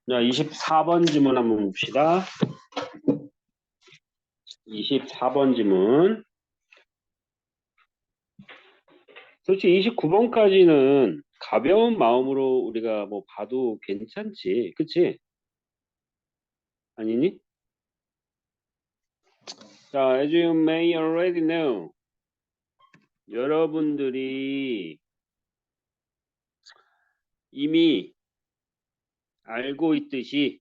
자, 24번 지문 한번 봅시다. 24번 지문. 솔직히 29번까지는 가벼운 마음으로 우리가 뭐 봐도 괜찮지. 그치? 아니니? 자, as you may already know. 여러분들이 이미 알고 있듯이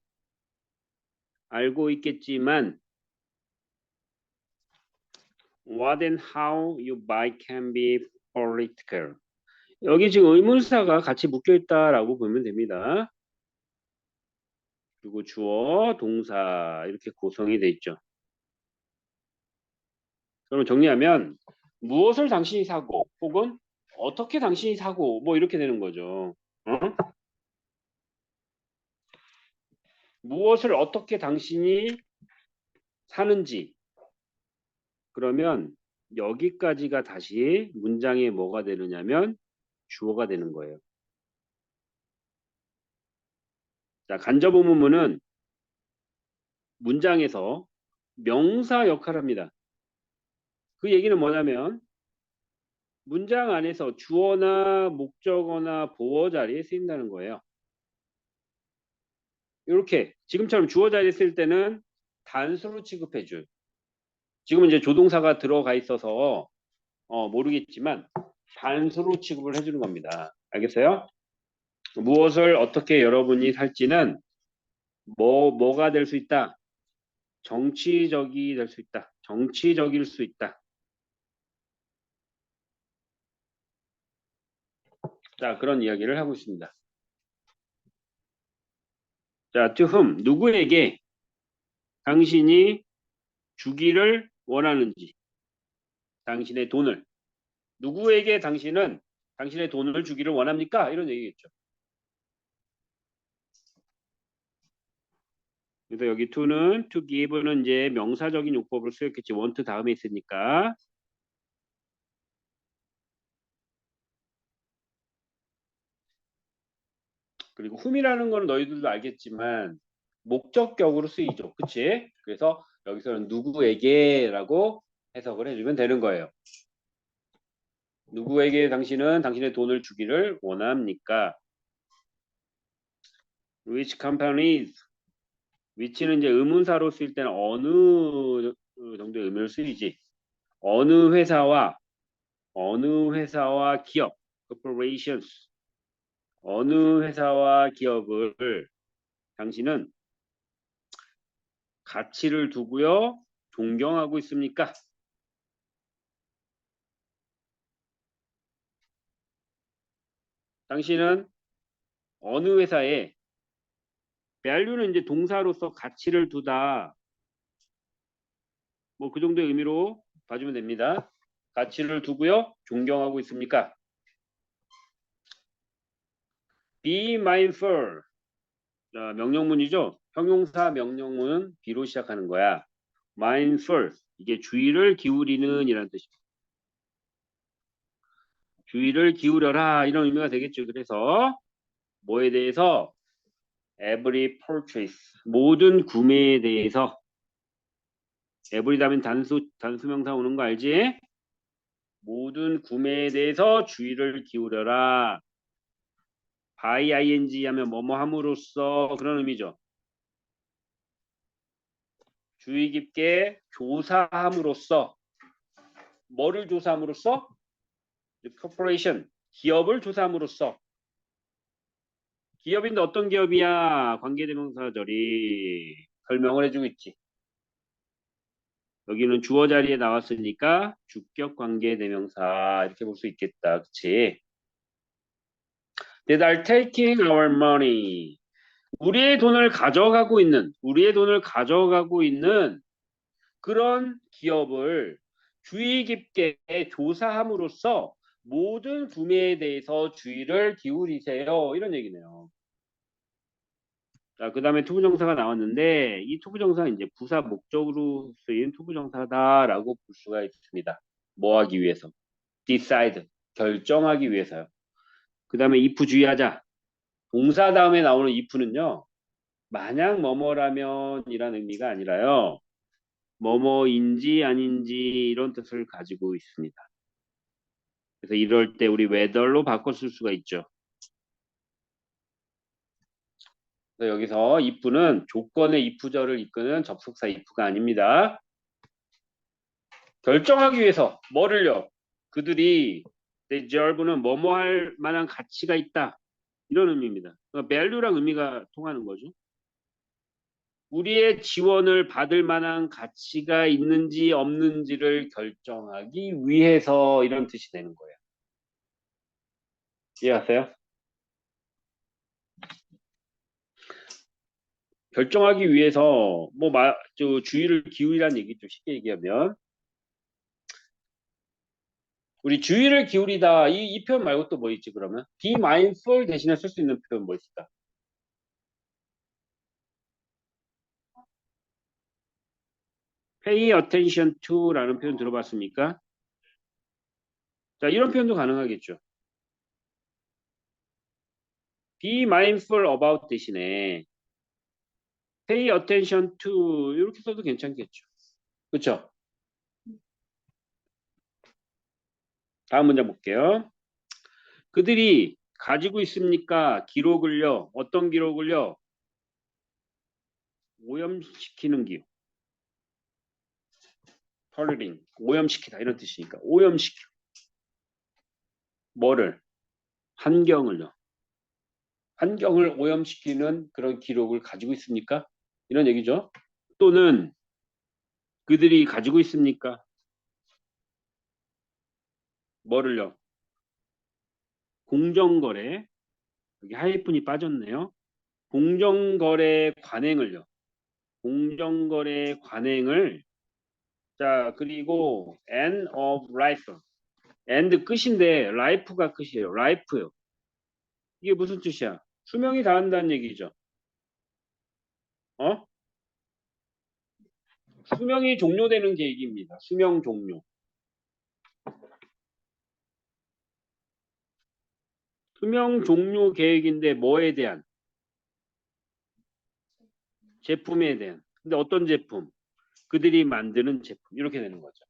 알고 있겠지만 what and how you buy can be political. 여기 지금 의문사가 같이 묶여 있다라고 보면 됩니다. 그리고 주어, 동사 이렇게 구성이 돼 있죠. 그럼 정리하면 무엇을 당신이 사고 혹은 어떻게 당신이 사고 뭐 이렇게 되는 거죠. 무엇을 어떻게 당신이 사는지. 그러면 여기까지가 다시 문장에 뭐가 되느냐면 주어가 되는 거예요. 자, 간접 의문문은 문장에서 명사 역할을 합니다. 그 얘기는 뭐냐면 문장 안에서 주어나 목적어나 보어 자리에 쓰인다는 거예요. 이렇게 지금처럼 주어 자리에 쓸 때는 단수로 취급해줄. 지금은 이제 조동사가 들어가 있어서 모르겠지만 단수로 취급을 해주는 겁니다. 알겠어요? 무엇을 어떻게 여러분이 살지는 뭐가 될 수 있다. 정치적이 될 수 있다. 정치적일 수 있다. 자, 그런 이야기를 하고 있습니다. 자, to whom, 누구에게 당신이 주기를 원하는지, 당신의 돈을, 누구에게 당신은 당신의 돈을 주기를 원합니까? 이런 얘기겠죠. 그래서 여기 to는, to give는 이제 명사적인 용법으로 쓰였겠지. want 다음에 있으니까. 그리고 whom이라는 거는 너희들도 알겠지만 목적격으로 쓰이죠. 그치? 그래서 여기서는 누구에게라고 해석을 해주면 되는 거예요. 누구에게 당신은 당신의 돈을 주기를 원합니까? Which companies? which는 이제 의문사로 쓰일 때는 어느 정도의 의미를 쓰이지. 어느 회사와 기업, corporations. 어느 회사와 기업을 당신은 가치를 두고요, 존경하고 있습니까? 당신은 어느 회사에 value는 이제 동사로서 가치를 두다. 뭐 그 정도의 의미로 봐주면 됩니다. 가치를 두고요, 존경하고 있습니까? Be mindful. 자, 명령문이죠. 형용사 명령문은 B로 시작하는 거야. mindful. 이게 주의를 기울이는 이라는 뜻입니다. 주의를 기울여라 이런 의미가 되겠죠. 그래서 뭐에 대해서 every purchase 모든 구매에 대해서 every 다음엔 단수명사 오는 거 알지? 모든 구매에 대해서 주의를 기울여라. by ing 하면 뭐뭐 함으로써 그런 의미죠. 주의 깊게 조사함으로써 뭐를 조사함으로써? corporation 기업을 조사함으로써 기업인데 어떤 기업이야? 관계대명사절이 설명을 해주고 있지. 여기는 주어 자리에 나왔으니까 주격 관계대명사 이렇게 볼 수 있겠다. 그치? That are taking our money. 우리의 돈을 가져가고 있는 그런 기업을 주의 깊게 조사함으로써 모든 구매에 대해서 주의를 기울이세요. 이런 얘기네요. 자, 그 다음에 투부정사가 나왔는데 이 투부정사는 이제 부사 목적으로 쓰인 투부정사다라고 볼 수가 있습니다. 뭐 하기 위해서? decide, 결정하기 위해서요. 그 다음에 if 주의하자. 동사 다음에 나오는 if는요. 만약 뭐뭐라면 이란 의미가 아니라요. 뭐뭐인지 아닌지 이런 뜻을 가지고 있습니다. 그래서 이럴 때 우리 whether로 바꿔 쓸 수가 있죠. 그래서 여기서 if는 조건의 if절을 이끄는 접속사 if가 아닙니다. 결정하기 위해서 뭐를요? 그들이 deserve는 뭐뭐 할 만한 가치가 있다. 이런 의미입니다. 그러니까 value랑 의미가 통하는 거죠. 우리의 지원을 받을 만한 가치가 있는지 없는지를 결정하기 위해서 이런 뜻이 되는 거예요. 이해하세요? 결정하기 위해서 주의를 기울이라는 얘기죠. 쉽게 얘기하면 우리 주의를 기울이다 이 표현 말고 또 뭐 있지 그러면? be mindful 대신에 쓸 수 있는 표현 뭐 있을까? pay attention to라는 표현 들어봤습니까? 자, 이런 표현도 가능하겠죠. be mindful about 대신에 pay attention to 이렇게 써도 괜찮겠죠. 그렇죠? 다음 문제 볼게요. 그들이 가지고 있습니까? 기록을요. 어떤 기록을요? 오염시키는 기록. 펄링, 오염시키다 이런 뜻이니까 오염시켜. 뭐를? 환경을요. 환경을 오염시키는 그런 기록을 가지고 있습니까? 이런 얘기죠. 또는 그들이 가지고 있습니까? 뭐를요? 공정거래. 여기 하이픈이 빠졌네요. 공정거래 관행을요. 공정거래 관행을 자 그리고 end of life end 끝인데 life가 끝이에요. life요. 이게 무슨 뜻이야? 수명이 다한다는 얘기죠. 어? 수명이 종료되는 계획입니다. 수명 종료. 수명 종료 계획인데 뭐에 대한? 제품에 대한. 근데 어떤 제품? 그들이 만드는 제품. 이렇게 되는 거죠.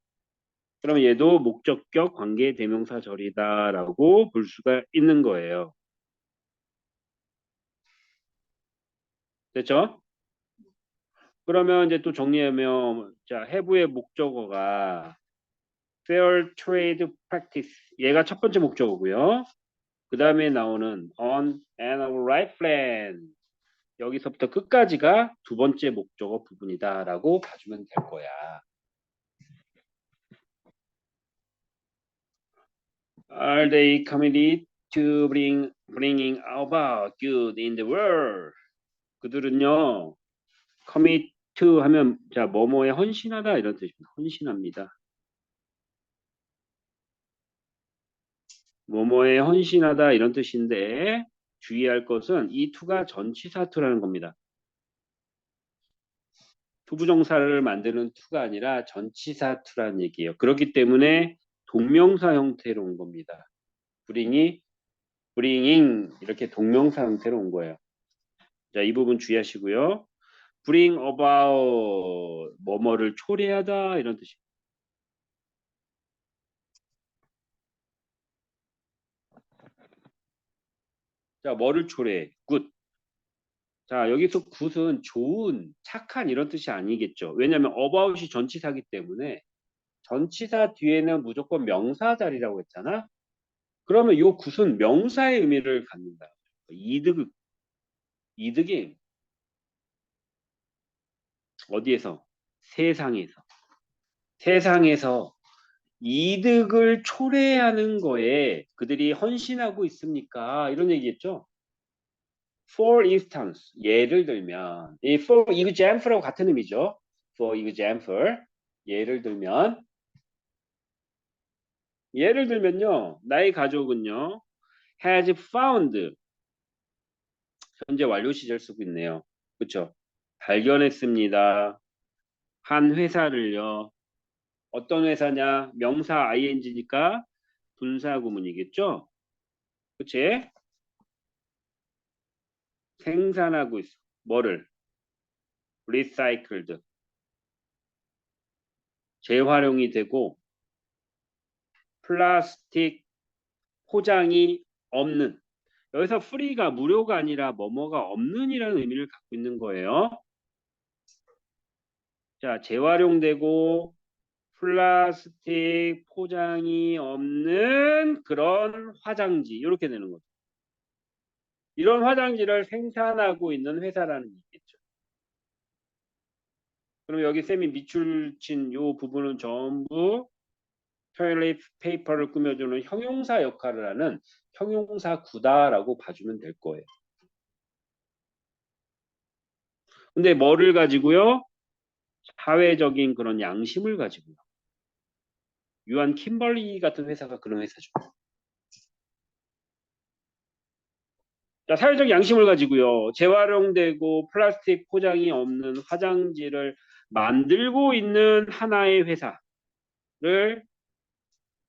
그럼 얘도 목적격 관계 대명사절이다라고 볼 수가 있는 거예요. 됐죠? 그러면 이제 또 정리하면 자, 해부의 목적어가 fair trade practice. 얘가 첫 번째 목적어고요. 그 다음에 나오는 on and a right plan. 여기서부터 끝까지가 두 번째 목적어 부분이다라고 봐주면 될 거야. Are they committed to bringing about good in the world? 그들은요, commit to 하면 자 뭐뭐에 헌신하다 이런 뜻입니다. 헌신합니다. 뭐뭐에 헌신하다 이런 뜻인데 주의할 것은 이 to가 전치사 to라는 겁니다. 투부정사를 만드는 to가 아니라 전치사 to라는 얘기예요. 그렇기 때문에 동명사 형태로 온 겁니다. bringing 이렇게 동명사 형태로 온 거예요. 자, 이 부분 주의하시고요. bring about 뭐뭐를 초래하다 이런 뜻입니다. 자, 뭐를 초래해? good. 자, 여기서 good은 좋은, 착한 이런 뜻이 아니겠죠. 왜냐하면 about이 전치사기 때문에 전치사 뒤에는 무조건 명사 자리라고 했잖아. 그러면 요 good은 명사의 의미를 갖는다. 이득이 어디에서? 세상에서. 세상에서 이득을 초래하는 거에 그들이 헌신하고 있습니까? 이런 얘기했죠. For instance, 예를 들면, 이 for example하고 같은 의미죠. For example, 예를 들면, 예를 들면요. 나의 가족은요. has found 현재 완료 시절 쓰고 있네요. 그렇죠? 발견했습니다. 한 회사를요. 어떤 회사냐? 명사 ing니까 분사 구문이겠죠? 그치? 생산하고 있어. 뭐를? recycled. 재활용이 되고 플라스틱 포장이 없는. 여기서 free가 무료가 아니라 뭐뭐가 없는이라는 의미를 갖고 있는 거예요. 자, 재활용되고 플라스틱 포장이 없는 그런 화장지 이렇게 되는 거죠. 이런 화장지를 생산하고 있는 회사라는 얘기겠죠. 그럼 여기 쌤이 밑줄 친 이 부분은 전부 토일렛 페이퍼를 꾸며주는 형용사 역할을 하는 형용사 구다라고 봐주면 될 거예요. 근데 뭐를 가지고요? 사회적인 그런 양심을 가지고요. 유한 킴벌리 같은 회사가 그런 회사죠. 자, 사회적 양심을 가지고요. 재활용되고 플라스틱 포장이 없는 화장지를 만들고 있는 하나의 회사를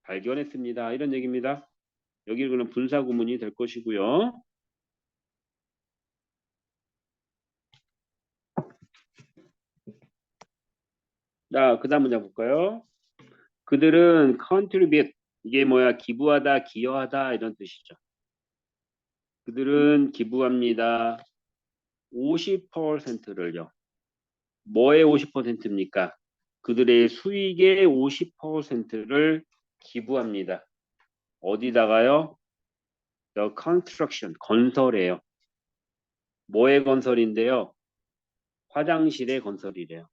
발견했습니다. 이런 얘기입니다. 여기 그럼 분사 구문이 될 것이고요. 자, 그 다음 문장 볼까요? 그들은 contribute, 이게 뭐야? 기부하다, 기여하다 이런 뜻이죠. 그들은 기부합니다. 50%를요. 뭐의 50%입니까? 그들의 수익의 50%를 기부합니다. 어디다가요? The construction, 건설이에요. 뭐의 건설인데요? 화장실의 건설이래요.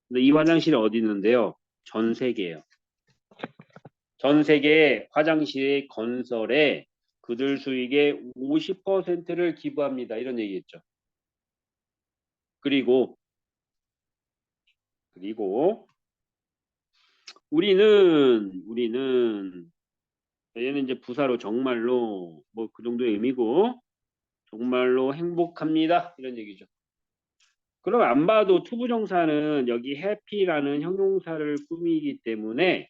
근데 이 화장실이 어디 있는데요? 전 세계예요. 전 세계 화장실의 건설에 그들 수익의 50%를 기부합니다. 이런 얘기겠죠. 그리고 우리는 얘는 이제 부사로 정말로 뭐 그 정도의 의미고 정말로 행복합니다. 이런 얘기죠. 그럼 안 봐도 투부정사는 여기 happy라는 형용사를 꾸미기 때문에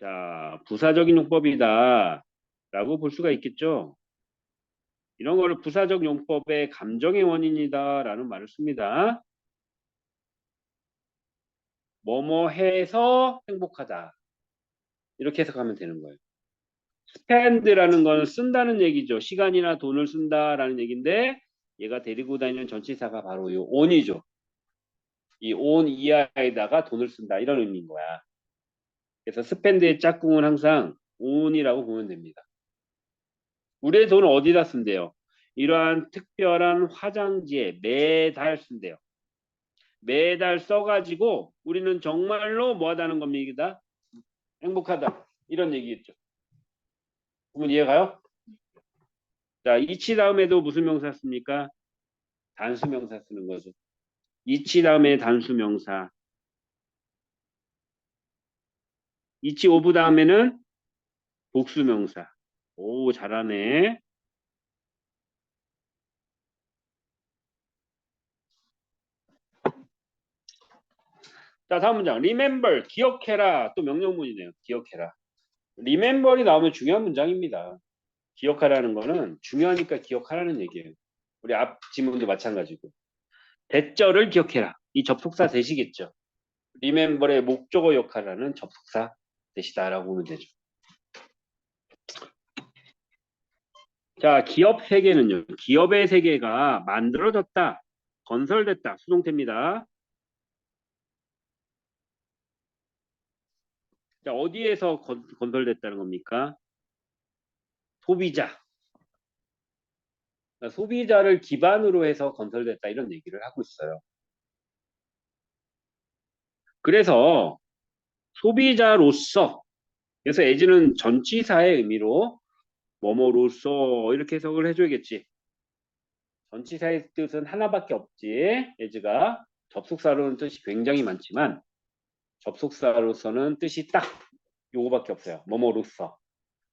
자, 부사적인 용법이다 라고 볼 수가 있겠죠. 이런 거를 부사적 용법의 감정의 원인이다 라는 말을 씁니다. 뭐뭐 해서 행복하다. 이렇게 해석하면 되는 거예요. spend라는 건 쓴다는 얘기죠. 시간이나 돈을 쓴다라는 얘기인데 얘가 데리고 다니는 전치사가 바로 이 on이죠. 이 on 이하에다가 돈을 쓴다 이런 의미인 거야. 그래서 spend의 짝꿍은 항상 on이라고 보면 됩니다. 우리의 돈을 어디다 쓴대요? 이러한 특별한 화장지에 매달 쓴대요. 매달 써가지고 우리는 정말로 뭐하다는 겁니다. 행복하다. 이런 얘기겠죠. 그러면 이해가요? 자, 이치 다음에도 무슨 명사 씁니까? 단수 명사 쓰는 거죠. 이치 다음에 단수 명사. 이치 오브 다음에는 복수 명사. 오, 잘하네. 자, 다음 문장. remember, 기억해라. 또 명령문이네요. 기억해라. remember이 나오면 중요한 문장입니다. 기억하라는 거는 중요하니까 기억하라는 얘기예요. 우리 앞 지문도 마찬가지고. 대절을 기억해라. 이 접속사 대시겠죠. remember의 목적어 역할하는 접속사 대시다라고 보면 되죠. 자, 기업 세계는요. 기업의 세계가 만들어졌다, 건설됐다, 수동태입니다. 자, 어디에서 건설됐다는 겁니까? 소비자. 소비자를 기반으로 해서 건설됐다 이런 얘기를 하고 있어요. 그래서 소비자로서 그래서 as는 전치사의 의미로 뭐뭐로서 이렇게 해석을 해줘야겠지. 전치사의 뜻은 하나밖에 없지. as가 접속사로는 뜻이 굉장히 많지만 접속사로서는 뜻이 딱 요거밖에 없어요. 뭐뭐로써.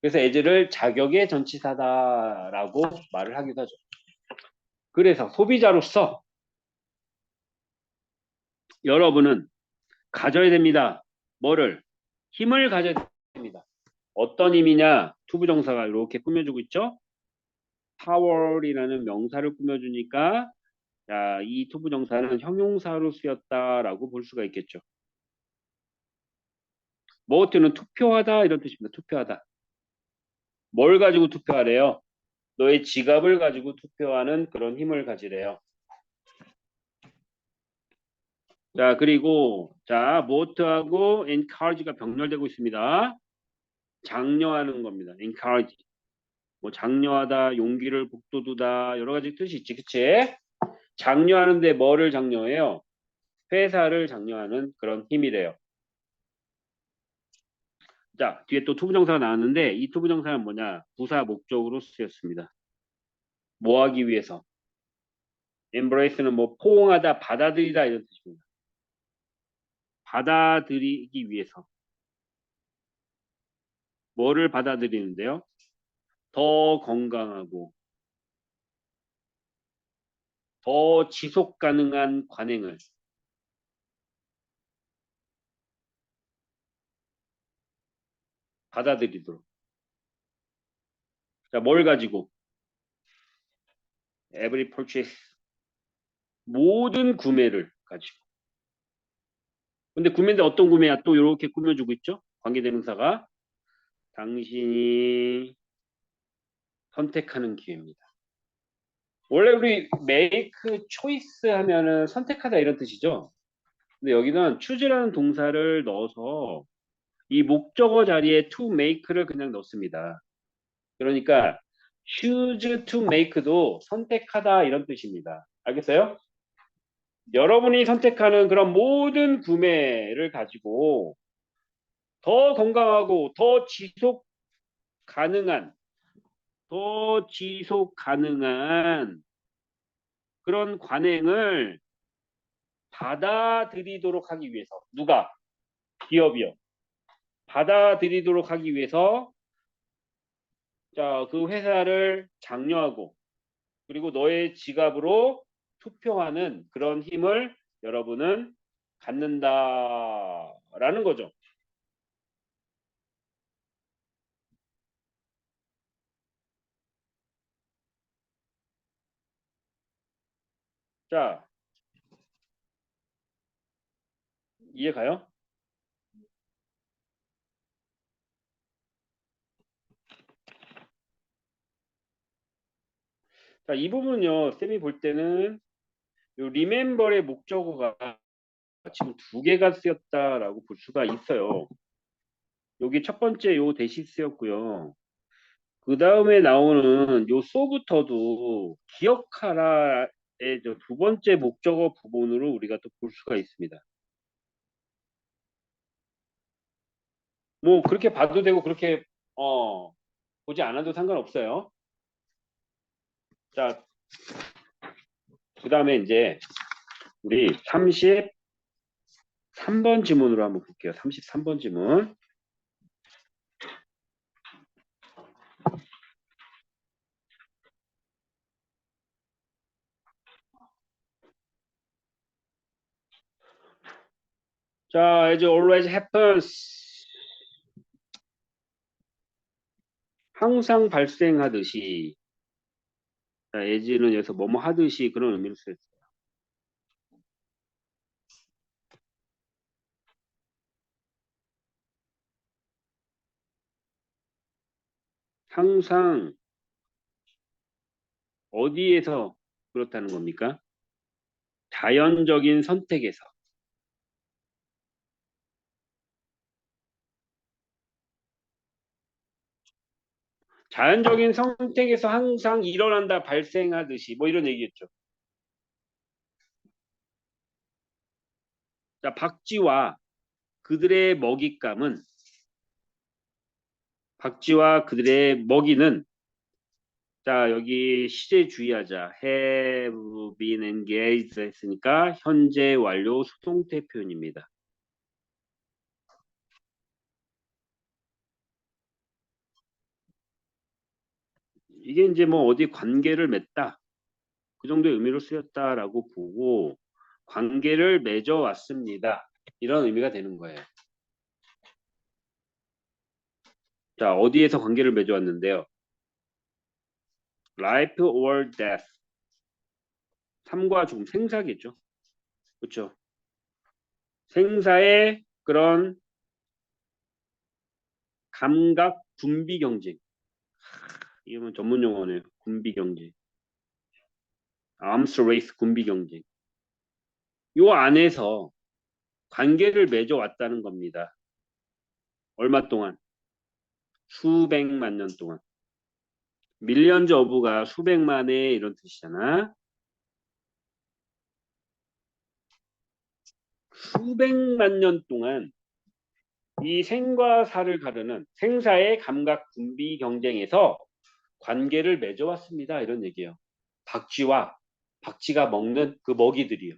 그래서 as를 자격의 전치사다라고 말을 하기도 하죠. 그래서 소비자로서 여러분은 가져야 됩니다. 뭐를? 힘을 가져야 됩니다. 어떤 힘이냐? 투부정사가 이렇게 꾸며주고 있죠. power이라는 명사를 꾸며주니까 자, 이 투부정사는 형용사로 쓰였다라고 볼 수가 있겠죠. 뭐어는 투표하다 이런 뜻입니다. 투표하다. 뭘 가지고 투표하래요? 너의 지갑을 가지고 투표하는 그런 힘을 가지래요. 자, 그리고 자, 뭐트하고 encourage가 병렬되고 있습니다. 장려하는 겁니다. encourage. 뭐 장려하다, 용기를 북돋우다 여러 가지 뜻이 있지, 그치? 장려하는데 뭐를 장려해요? 회사를 장려하는 그런 힘이래요. 자, 뒤에 또 투부정사가 나왔는데 이 투부정사는 뭐냐? 부사 목적으로 쓰였습니다. 뭐 하기 위해서? embrace는 뭐 포옹하다, 받아들이다 이런 뜻입니다. 받아들이기 위해서. 뭐를 받아들이는데요? 더 건강하고 더 지속 가능한 관행을 받아들이도록. 자, 뭘 가지고? every purchase. 모든 구매를 가지고. 근데 구매인데 어떤 구매야? 또 이렇게 꾸며주고 있죠? 관계대명사가 당신이 선택하는 기회입니다. 원래 우리 make choice 하면은 선택하다 이런 뜻이죠. 근데 여기는 choose라는 동사를 넣어서 이 목적어 자리에 to make를 그냥 넣습니다. 그러니까 choose to make도 선택하다 이런 뜻입니다. 알겠어요? 여러분이 선택하는 그런 모든 구매를 가지고 더 건강하고 가능한, 더 지속 가능한 그런 관행을 받아들이도록 하기 위해서. 누가? 기업이요. 받아들이도록 하기 위해서 자, 그 회사를 장려하고 그리고 너의 지갑으로 투표하는 그런 힘을 여러분은 갖는다라는 거죠. 자, 이해 가요? 자, 이 부분은요, 쌤이 볼 때는 요 remember의 목적어가 지금 두 개가 쓰였다라고 볼 수가 있어요. 여기 첫 번째 요 대시 쓰였고요. 그 다음에 나오는 요 소부터도 기억하라의 두 번째 목적어 부분으로 우리가 또 볼 수가 있습니다. 뭐 그렇게 봐도 되고 그렇게 보지 않아도 상관없어요. 자, 그 다음에 이제 우리 33번 지문으로 한번 볼게요. 33번 지문. 자, as always happens. 항상 발생하듯이. 자, as는 여기서 뭐뭐 하듯이 그런 의미를 써요. 항상 어디에서 그렇다는 겁니까? 자연적인 선택에서. 자연적인 선택에서 항상 일어난다, 발생하듯이 뭐 이런 얘기겠죠. 자, 박쥐와 그들의 먹잇감은 박쥐와 그들의 먹이는 자, 여기 시제 주의하자. have been engaged 했으니까 현재 완료 수동태 표현입니다. 이게 이제 뭐 어디 관계를 맺다 그 정도의 의미로 쓰였다라고 보고 관계를 맺어왔습니다. 이런 의미가 되는 거예요. 자, 어디에서 관계를 맺어왔는데요? Life or death. 삶과 죽음, 생사겠죠. 그렇죠. 생사의 그런 감각 군비 경쟁. 이건 전문 용어네요. 군비 경쟁. arms race 군비 경쟁. 요 안에서 관계를 맺어왔다는 겁니다. 얼마 동안? 수백만 년 동안. 밀리언즈 어브가 수백만의 이런 뜻이잖아. 수백만 년 동안 이 생과 사를 가르는 생사의 감각 분비 경쟁에서 관계를 맺어왔습니다. 이런 얘기예요. 박쥐가 먹는 그 먹이들이요.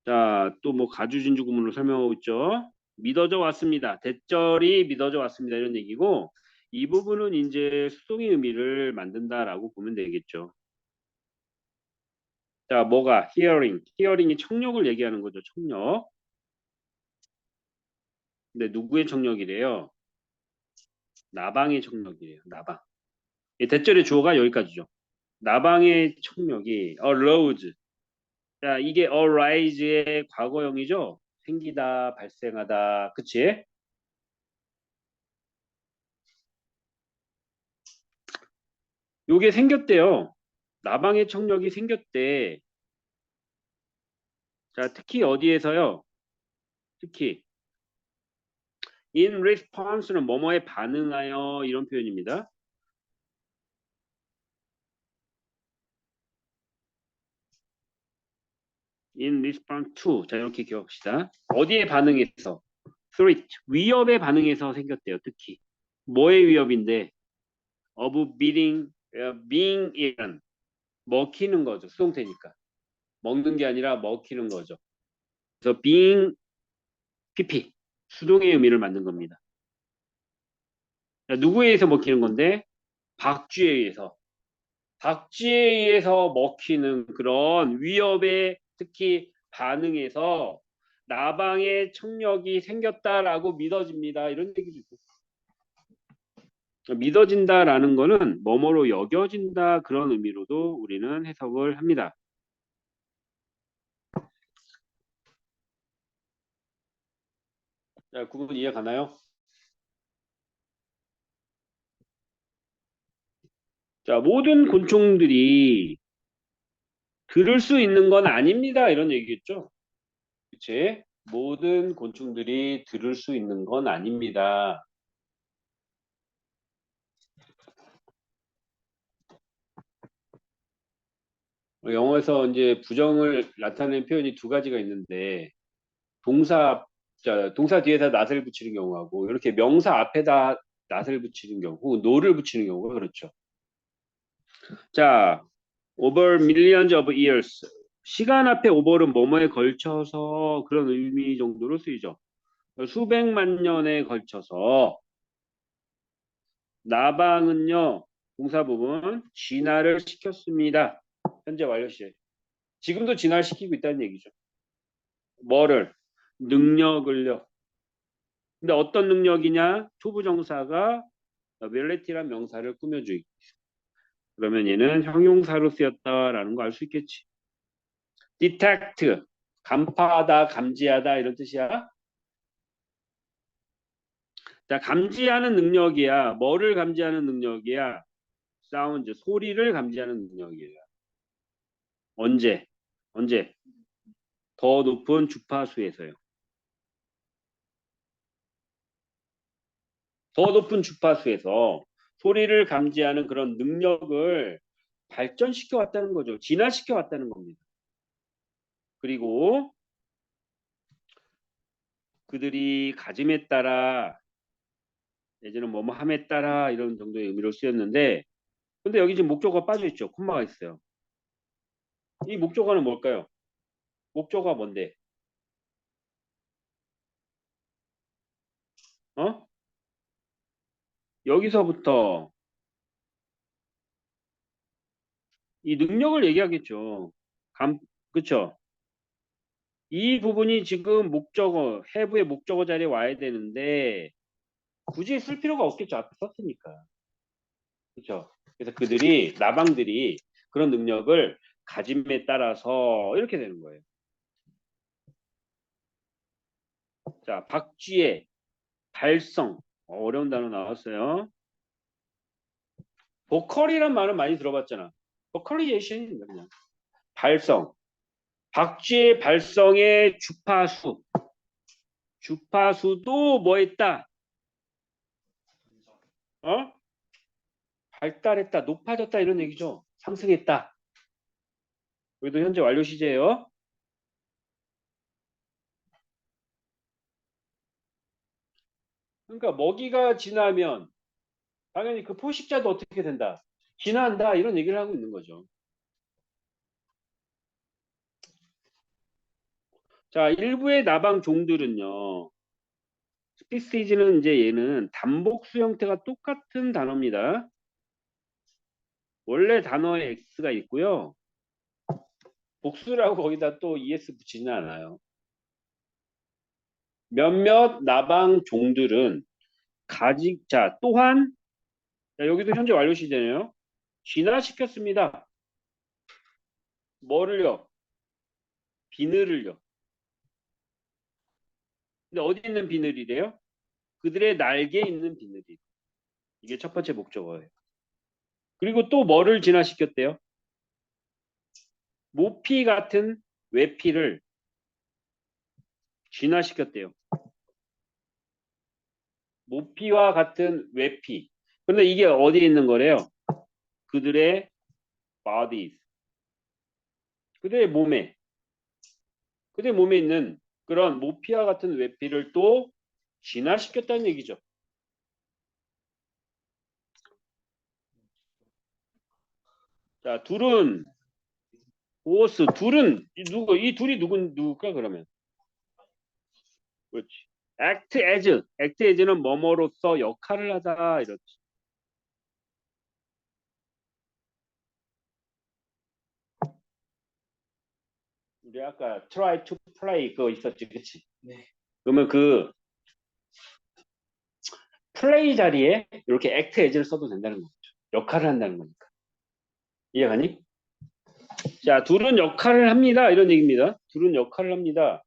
자, 또 뭐 가주진주 구문으로 설명하고 있죠. 믿어져 왔습니다. 대절이 믿어져 왔습니다. 이런 얘기고 이 부분은 이제 수동의 의미를 만든다라고 보면 되겠죠. 자, 뭐가 hearing이 청력을 얘기하는 거죠. 청력. 근데 누구의 청력이래요? 나방의 청력이래요. 나방. 이 대절의 주어가 여기까지죠. 나방의 청력이 arose. 자, 이게 arise의 과거형이죠. 생기다, 발생하다. 그치? 요게 생겼대요. 나방의 청력이 생겼대. 자, 특히 어디에서요? 특히 in response는 뭐뭐에 반응하여 이런 표현입니다. in response to. 자, 이렇게 기억합시다. 어디에 반응해서? threat. 위협에 반응해서 생겼대요. 특히. 뭐의 위협인데? of being eaten. 먹히는 거죠. 수동태니까. 먹는 게 아니라 먹히는 거죠. 그래서 being pp. 수동의 의미를 만든 겁니다. 자, 누구에 의해서 먹히는 건데? 박쥐에 의해서. 박쥐에 의해서 먹히는 그런 위협에 특히 반응해서 나방의 청력이 생겼다라고 믿어집니다. 이런 얘기죠. 믿어진다라는 거는 뭐뭐로 여겨진다 그런 의미로도 우리는 해석을 합니다. 자, 구분 이해 가나요? 자, 모든 곤충들이 들을 수 있는 건 아닙니다. 이런 얘기겠죠. 그치? 모든 곤충들이 들을 수 있는 건 아닙니다. 영어에서 이제 부정을 나타내는 표현이 두 가지가 있는데 동사 뒤에다 not을 붙이는 경우하고 이렇게 명사 앞에다 not을 붙이는 경우 혹은 no를 붙이는 경우가 그렇죠. 자, over millions of years. 시간 앞에 over는 뭐뭐에 걸쳐서 그런 의미 정도로 쓰이죠. 수백만 년에 걸쳐서 나방은요 동사 부분 진화를 시켰습니다. 현재 완료 시에. 지금도 진화를 시키고 있다는 얘기죠. 뭐를? 능력을요. 근데 어떤 능력이냐? 투부정사가 ability란 명사를 꾸며주기. 그러면 얘는 형용사로 쓰였다라는 거 알 수 있겠지. detect, 간파하다, 감지하다 이런 뜻이야. 자, 감지하는 능력이야. 뭐를 감지하는 능력이야? 사운드, 소리를 감지하는 능력이야. 언제? 언제? 더 높은 주파수에서요. 더 높은 주파수에서 소리를 감지하는 그런 능력을 발전시켜 왔다는 거죠. 진화시켜 왔다는 겁니다. 그리고 그들이 가짐에 따라 내지는 뭐뭐 함에 따라 이런 정도의 의미로 쓰였는데 근데 여기 지금 목적어가 빠져 있죠. 콤마가 있어요. 이 목적어는 뭘까요? 목적어가 뭔데? 어? 여기서부터 이 능력을 얘기하겠죠. 그쵸? 이 부분이 지금 목적어, have의 목적어 자리에 와야 되는데 굳이 쓸 필요가 없겠죠. 앞에 썼으니까. 그쵸? 그래서 그들이, 나방들이 그런 능력을 가짐에 따라서 이렇게 되는 거예요. 자, 박쥐의 발성. 어려운 단어 나왔어요. 보컬이란 말은 많이 들어봤잖아. 보컬리제이션입니다, 그냥. 발성. 박쥐의 발성의 주파수. 주파수도 뭐 했다? 어? 발달했다, 높아졌다 이런 얘기죠. 상승했다. 여기도 현재 완료 시제예요. 그러니까 먹이가 지나면 당연히 그 포식자도 어떻게 된다? 진화한다 이런 얘기를 하고 있는 거죠. 자, 일부의 나방 종들은요. 스피시즈는 이제 얘는 단복수 형태가 똑같은 단어입니다. 원래 단어에 x가 있고요. 복수라고 거기다 또 es 붙이지는 않아요. 몇몇 나방 종들은 자, 또한 자, 여기도 현재 완료 시제네요. 진화시켰습니다. 뭐를요? 비늘을요. 근데 어디 있는 비늘이래요? 그들의 날개에 있는 비늘이. 이게 첫 번째 목적어예요. 그리고 또 뭐를 진화시켰대요? 모피 같은 외피를 진화시켰대요. 모피와 같은 외피. 근데 이게 어디에 있는 거래요? 그들의 bodies. 그들의 몸에. 그들의 몸에 있는 그런 모피와 같은 외피를 또 진화시켰다는 얘기죠. 자, 둘은 보스 둘은 이 둘이 누굴까 그러면? 그렇지. act as는 뭐뭐로서 역할을 하다 이렇지. 우리 아까 try to play 그거 있었지, 그렇지? 네. 그러면 그 play 자리에 이렇게 act as를 써도 된다는 거죠. 역할을 한다는 거니까. 이해가니? 자, 둘은 역할을 합니다. 이런 얘기입니다. 둘은 역할을 합니다.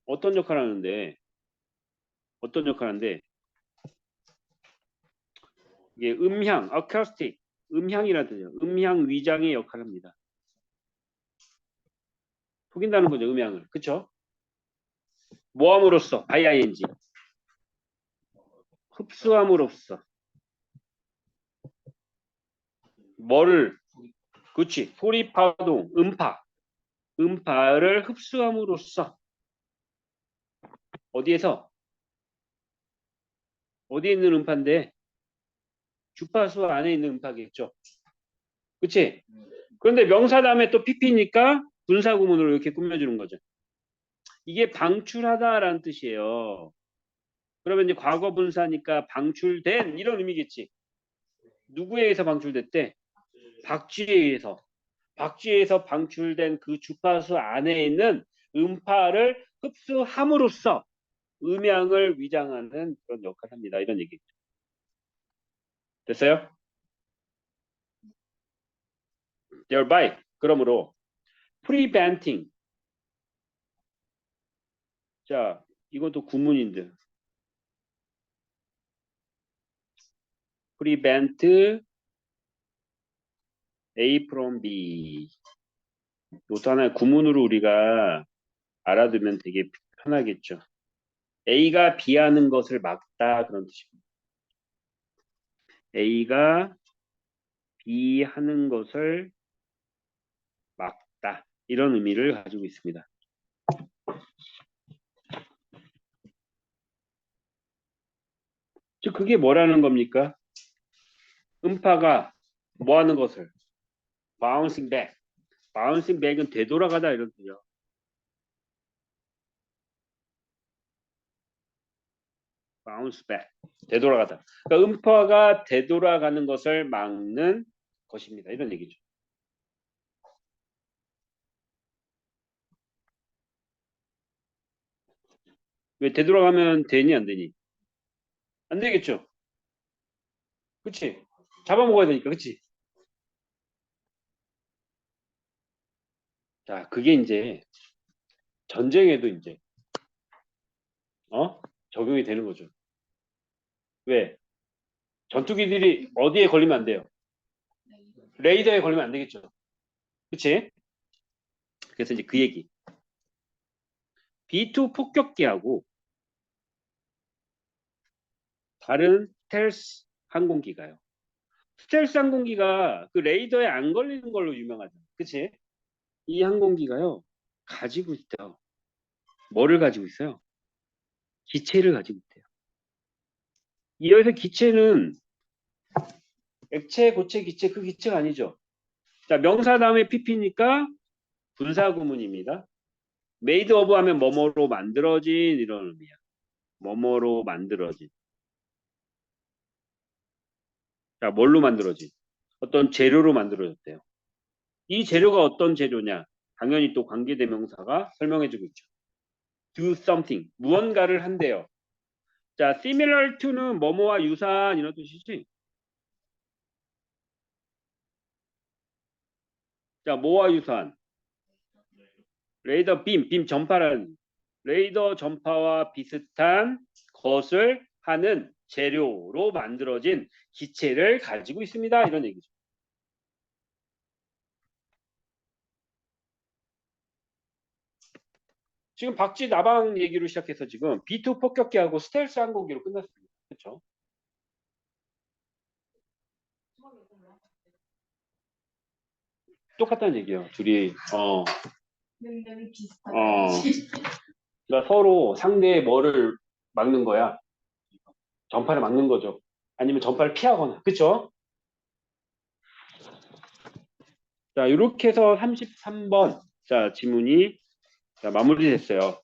어떤 역할을 하는데? 어떤 역할을 하는데? 이게 음향, acoustic, 음향이라는 뜻이에요. 음향 위장의 역할을 합니다. 속인다는 거죠, 음향을. 그쵸? 모함으로써, ing. 흡수함으로써. 뭐를, 그치, 소리 파동, 음파를 흡수함으로써. 어디에서? 어디에 있는 음파인데? 주파수 안에 있는 음파겠죠. 그치? 그런데 명사 다음에 또 pp니까 분사구문으로 이렇게 꾸며주는 거죠. 이게 방출하다라는 뜻이에요. 그러면 이제 과거 분사니까 방출된 이런 의미겠지. 누구에 의해서 방출됐대? 박쥐에 의해서. 박쥐에 의해서 방출된 그 주파수 안에 있는 음파를 흡수함으로써 음양을 위장하는 그런 역할을 합니다. 이런 얘기죠. 됐어요? thereby 그러므로 preventing 자 이것도 구문인데 prevent A from B 이것도 하나의 구문으로 우리가 알아두면 되게 편하겠죠. A가 B 하는 것을 막다 그런 뜻입니다. A가 B 하는 것을 막다 이런 의미를 가지고 있습니다. 즉 그게 뭐라는 겁니까? 음파가 뭐 하는 것을 bouncing back. bouncing back은 되돌아가다 이런 뜻이요. bounce back. 되돌아가다. 그러니까 음파가 되돌아가는 것을 막는 것입니다. 이런 얘기죠. 왜 되돌아가면 되니 안 되니? 안 되겠죠. 그치? 잡아먹어야 되니까, 그치? 자, 그게 이제 전쟁에도 이제 적용이 되는 거죠. 왜? 전투기들이 어디에 걸리면 안 돼요? 레이더에 걸리면 안 되겠죠. 그치? 그래서 이제 그 얘기. B2 폭격기하고 다른 스텔스 항공기가요. 스텔스 항공기가 그 레이더에 안 걸리는 걸로 유명하죠. 그치? 이 항공기가요. 가지고 있대요. 뭐를 가지고 있어요? 기체를 가지고 있대요. 여기서 기체는 액체, 고체, 기체 그 기체가 아니죠. 자, 명사 다음에 PP니까 분사구문입니다. made of 하면 뭐뭐로 만들어진 이런 의미야. 뭐뭐로 만들어진. 자, 뭘로 만들어진? 어떤 재료로 만들어졌대요. 이 재료가 어떤 재료냐? 당연히 또 관계대명사가 설명해주고 있죠. do something. 무언가를 한대요. 자, similar to는 뭐뭐와 유사한 이런 뜻이지. 자, 뭐와 유사한? 레이더 빔 전파라는 레이더 전파와 비슷한 것을 하는 재료로 만들어진 기체를 가지고 있습니다. 이런 얘기죠. 지금 박쥐 나방 얘기로 시작해서 지금 B2 폭격기하고 스텔스 항공기로 끝났습니다. 그렇죠? 똑같다는 얘기예요. 둘이 그러니까 서로 상대의 뭐를 막는 거야? 전파를 막는 거죠. 아니면 전파를 피하거나. 그렇죠? 자, 이렇게 해서 33번 자, 지문이 자, 마무리됐어요.